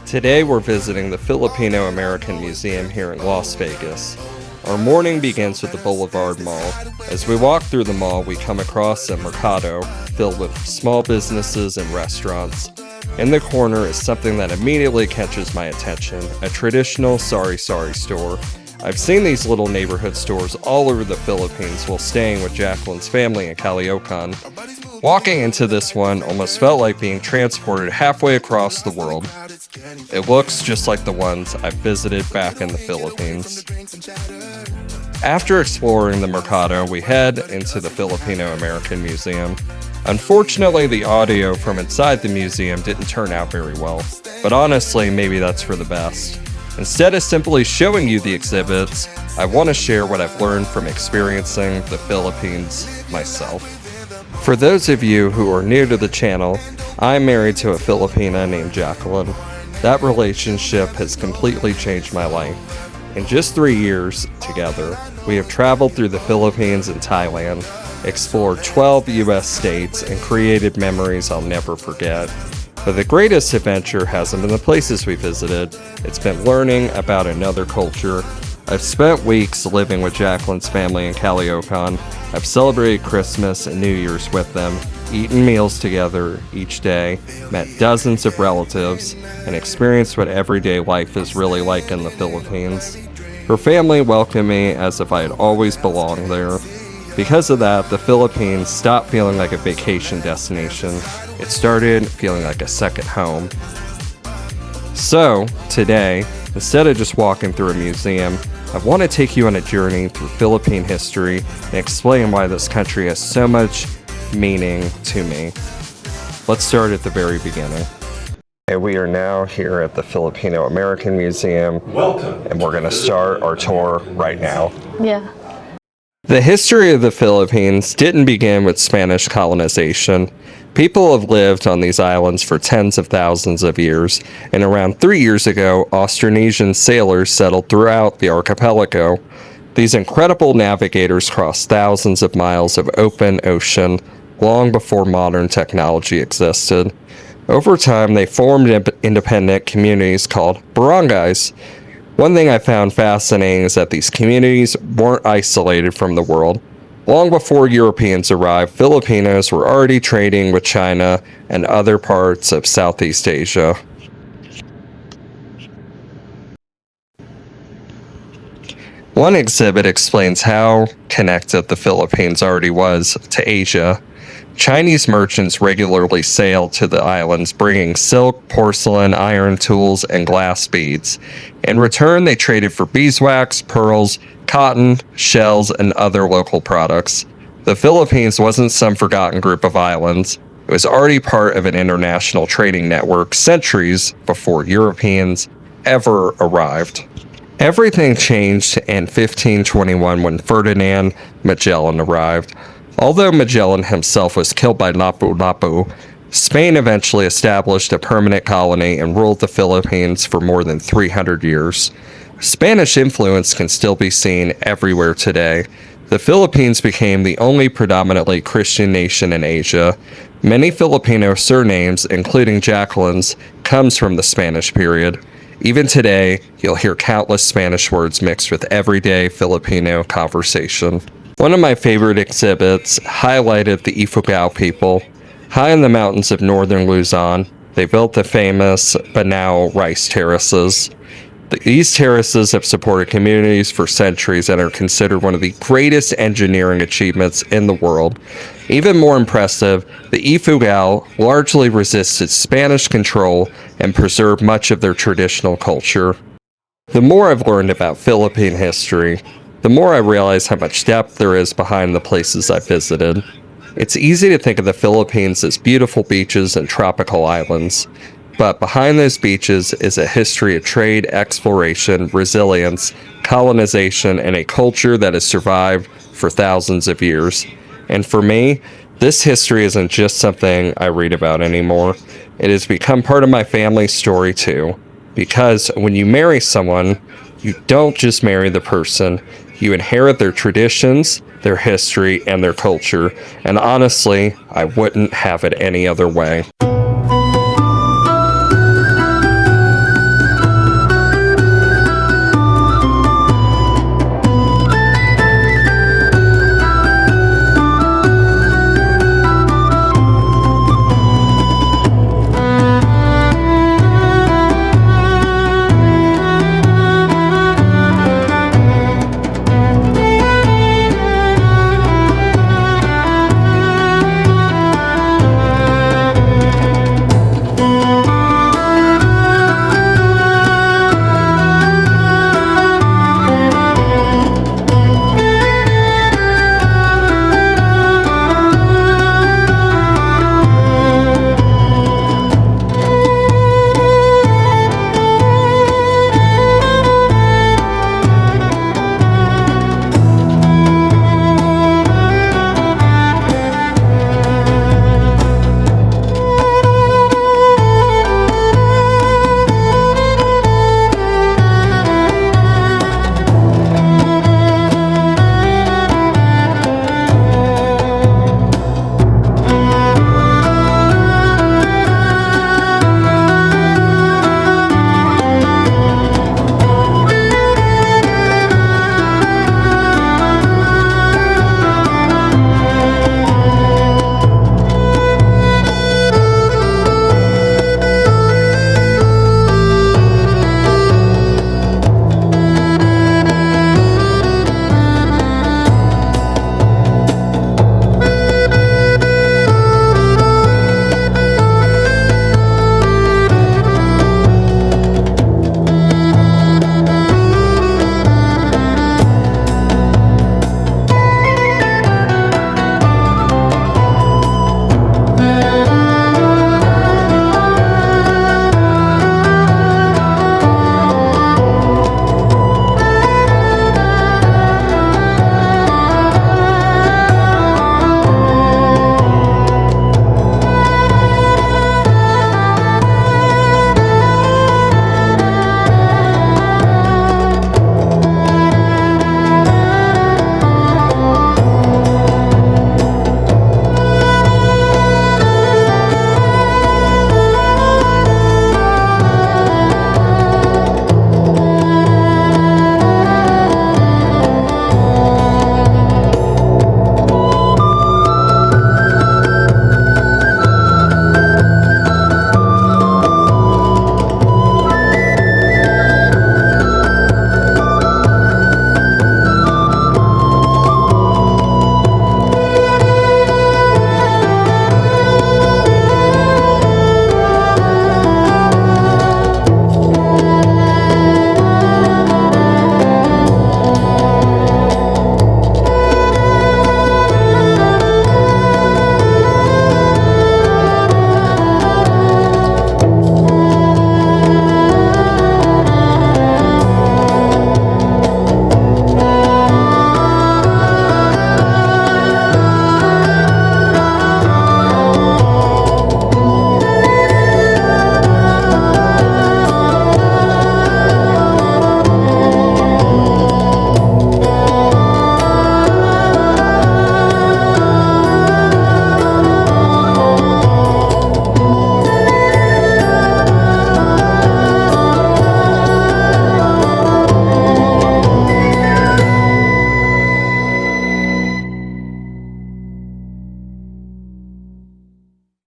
Today we're visiting the Filipino American Museum here in Las Vegas. Our morning begins with the Boulevard Mall. As we walk through the mall, we come across a mercado filled with small businesses and restaurants. In the corner is something that immediately catches my attention, a traditional sari-sari store. I've seen these little neighborhood stores all over the Philippines while staying with Jacqueline's family in Caloocan. Walking into this one almost felt like being transported halfway across the world. It looks just like the ones I've visited back in the Philippines. After exploring the mercado, we head into the Filipino American Museum. Unfortunately, the audio from inside the museum didn't turn out very well, but honestly, maybe that's for the best. Instead of simply showing you the exhibits, I want to share what I've learned from experiencing the Philippines myself. For those of you who are new to the channel, I'm married to a Filipina named Jacqueline. That relationship has completely changed my life. In just 3 years together, we have traveled through the Philippines and Thailand, explored 12 US states, and created memories I'll never forget. But the greatest adventure hasn't been the places we visited, it's been learning about another culture. I've spent weeks living with Jacqueline's family in Caloocan. I've celebrated Christmas and New Year's with them, eaten meals together each day, met dozens of relatives, and experienced what everyday life is really like in the Philippines. Her family welcomed me as if I had always belonged there. Because of that, the Philippines stopped feeling like a vacation destination. It started feeling like a second home. So, today, instead of just walking through a museum, I want to take you on a journey through Philippine history and explain why this country has so much meaning to me. Let's start at the very beginning. And we are now here at the Filipino American Museum. Welcome. And we're going to start our tour right now. Yeah. The history of the Philippines didn't begin with Spanish colonization. People have lived on these islands for tens of thousands of years, and around 3 years ago, Austronesian sailors settled throughout the archipelago. These incredible navigators crossed thousands of miles of open ocean long before modern technology existed. Over time, they formed independent communities called barangays. One thing I found fascinating is that these communities weren't isolated from the world. Long before Europeans arrived, Filipinos were already trading with China and other parts of Southeast Asia. One exhibit explains how connected the Philippines already was to Asia. Chinese merchants regularly sailed to the islands bringing silk, porcelain, iron tools, and glass beads. In return, they traded for beeswax, pearls, cotton, shells, and other local products. The Philippines wasn't some forgotten group of islands. It was already part of an international trading network centuries before Europeans ever arrived. Everything changed in 1521 when Ferdinand Magellan arrived. Although Magellan himself was killed by Lapu-Lapu, Spain eventually established a permanent colony and ruled the Philippines for more than 300 years. Spanish influence can still be seen everywhere today. The Philippines became the only predominantly Christian nation in Asia. Many Filipino surnames, including Jacqueline's, comes from the Spanish period. Even today, you'll hear countless Spanish words mixed with everyday Filipino conversation. One of my favorite exhibits highlighted the Ifugao people. High in the mountains of northern Luzon, they built the famous Banao rice terraces. These terraces have supported communities for centuries and are considered one of the greatest engineering achievements in the world. Even more impressive, the Ifugao largely resisted Spanish control and preserved much of their traditional culture. The more I've learned about Philippine history, the more I realize how much depth there is behind the places I've visited. It's easy to think of the Philippines as beautiful beaches and tropical islands, but behind those beaches is a history of trade, exploration, resilience, colonization, and a culture that has survived for thousands of years. And for me, this history isn't just something I read about anymore. It has become part of my family's story too. Because when you marry someone, you don't just marry the person, you inherit their traditions, their history, and their culture. And honestly, I wouldn't have it any other way.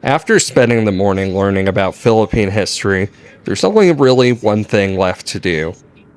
After spending the morning learning about Philippine history, there's only really one thing left to do: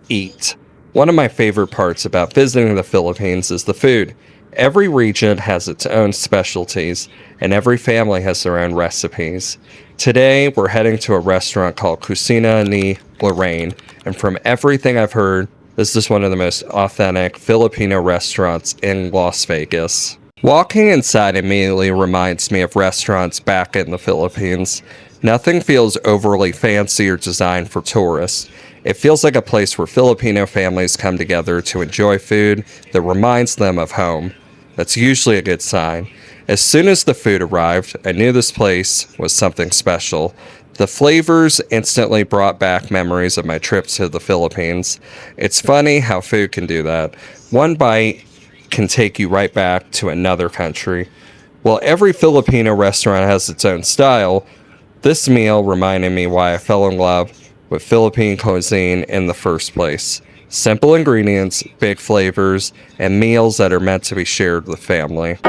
eat. One of my favorite parts about visiting the Philippines is the food. Every region has its own specialties, and every family has their own recipes. Today, we're heading to a restaurant called Kusina Ni Lorraine, and from everything I've heard, this is one of the most authentic Filipino restaurants in Las Vegas. Walking inside immediately reminds me of restaurants back in the Philippines. Nothing feels overly fancy or designed for tourists. It feels like a place where Filipino families come together to enjoy food that reminds them of home. That's usually a good sign. As soon as the food arrived, I knew this place was something special. The flavors instantly brought back memories of my trip to the Philippines. It's funny how food can do that. One bite can take you right back to another country. While every Filipino restaurant has its own style, this meal reminded me why I fell in love with Philippine cuisine in the first place. Simple ingredients, big flavors, and meals that are meant to be shared with family.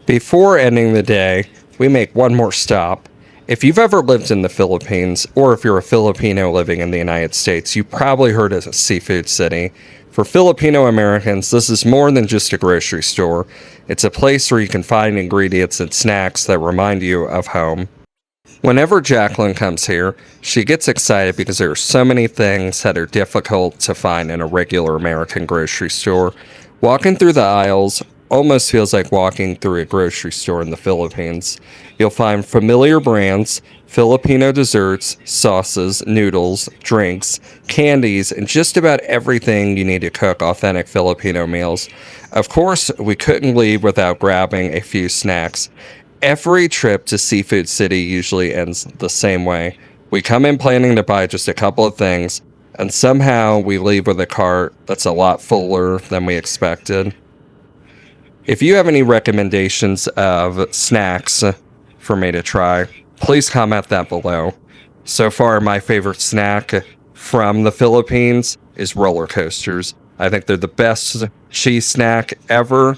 Before ending the day, we make one more stop. If you've ever lived in the Philippines, or if you're a Filipino living in the United States, you probably heard of Seafood City. For Filipino Americans, this is more than just a grocery store. It's a place where you can find ingredients and snacks that remind you of home. Whenever Jacqueline comes here, she gets excited because there are so many things that are difficult to find in a regular American grocery store. Walking through the aisles almost feels like walking through a grocery store in the Philippines. You'll find familiar brands, Filipino desserts, sauces, noodles, drinks, candies, and just about everything you need to cook authentic Filipino meals. Of course, we couldn't leave without grabbing a few snacks. Every trip to Seafood City usually ends the same way. We come in planning to buy just a couple of things, and somehow we leave with a cart that's a lot fuller than we expected. If you have any recommendations of snacks for me to try, please comment that below. So far, my favorite snack from the Philippines is roller coasters. I think they're the best cheese snack ever,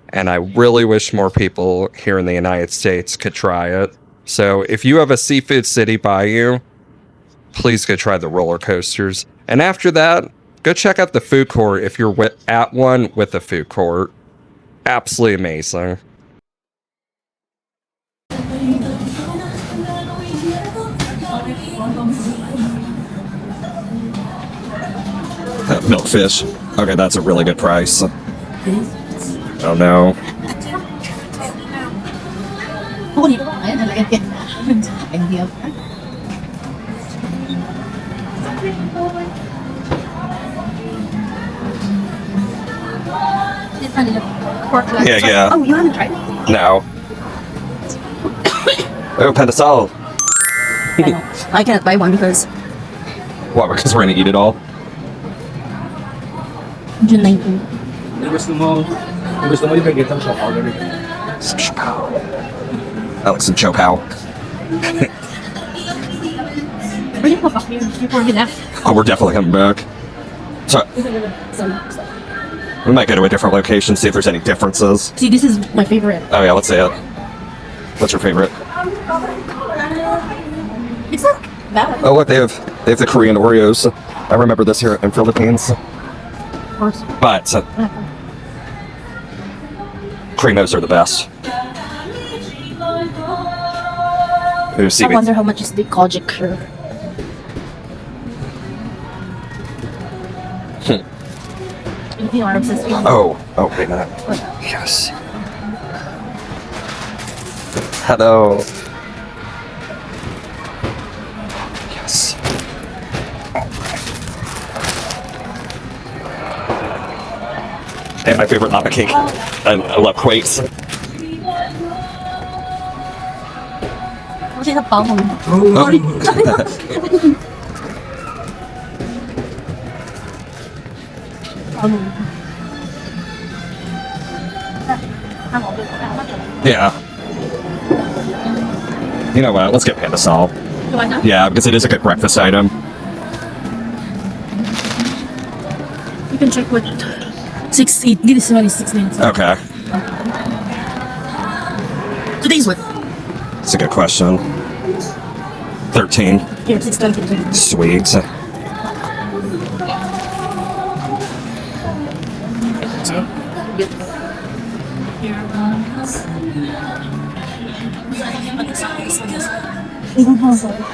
and I really wish more people here in the United States could try it. So if you have a Seafood City by you, please go try the roller coasters. And after that, go check out the food court if you're at one with a food court. Absolutely amazing. Milkfish. Okay, that's a really good price. Oh no. Yeah. Oh, you haven't tried it? No. Oh, Pandesal. I know. I cannot buy one because What, because we're gonna eat it all? June 19. Gusto mo you can get some chow already. Some chow. I like some chow pow. Where you go back here before we left? Oh, we're definitely coming back. So, we might go to a different location, see if there's any differences. See, this is my favorite. Oh yeah, let's see it. What's your favorite? It's not bad. Oh look, they have the Korean Oreos. I remember this here in Philippines. Of course. But Creamos are the best. Ooh, I seaweed. wonder how much is the kojic here. Filipino are obsessed with Oh, wait a minute. Yes. Hello. Yes. And my favorite lava cake. I love quakes. Kasi sa pao mo. Yeah. You know what? Let's get Pandesal. Yeah, because it is a good breakfast item. You can check what 6-8. This one is 6-9. Okay. Today's what? That's a good question. 13. Here, 6-10. Sweet.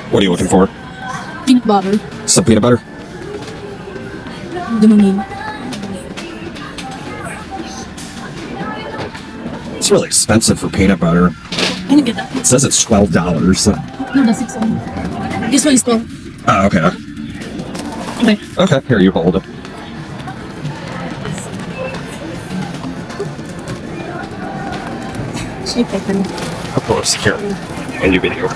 What are you looking for? Peanut butter. Some peanut butter? Dumanin. It's really expensive for peanut butter. Can you get that? It says it's $12. No, that's 6 only. This one is 12. Oh, okay. Okay. Okay, here, you hold it. Shape paper. Of course, here. And you video.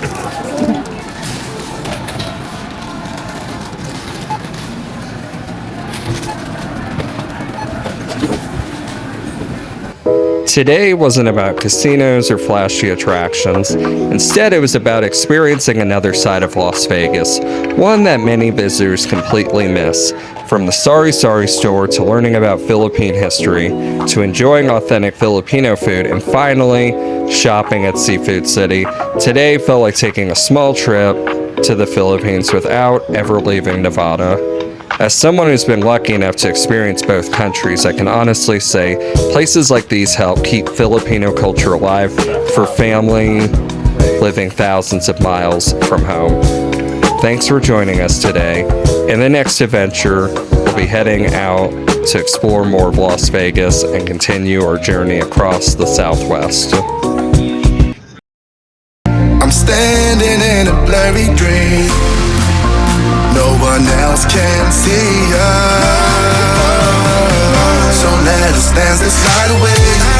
Today wasn't about casinos or flashy attractions. Instead, it was about experiencing another side of Las Vegas, one that many visitors completely miss. From the Sari Sari store to learning about Philippine history, to enjoying authentic Filipino food, and finally, shopping at Seafood City, today felt like taking a small trip to the Philippines without ever leaving Nevada. As someone who's been lucky enough to experience both countries, I can honestly say places like these help keep Filipino culture alive for family living thousands of miles from home. Thanks for joining us today. In the next adventure, we'll be heading out to explore more of Las Vegas and continue our journey across the Southwest. I'm standing in a blurry dream. No one else can see us. So let us dance this night away.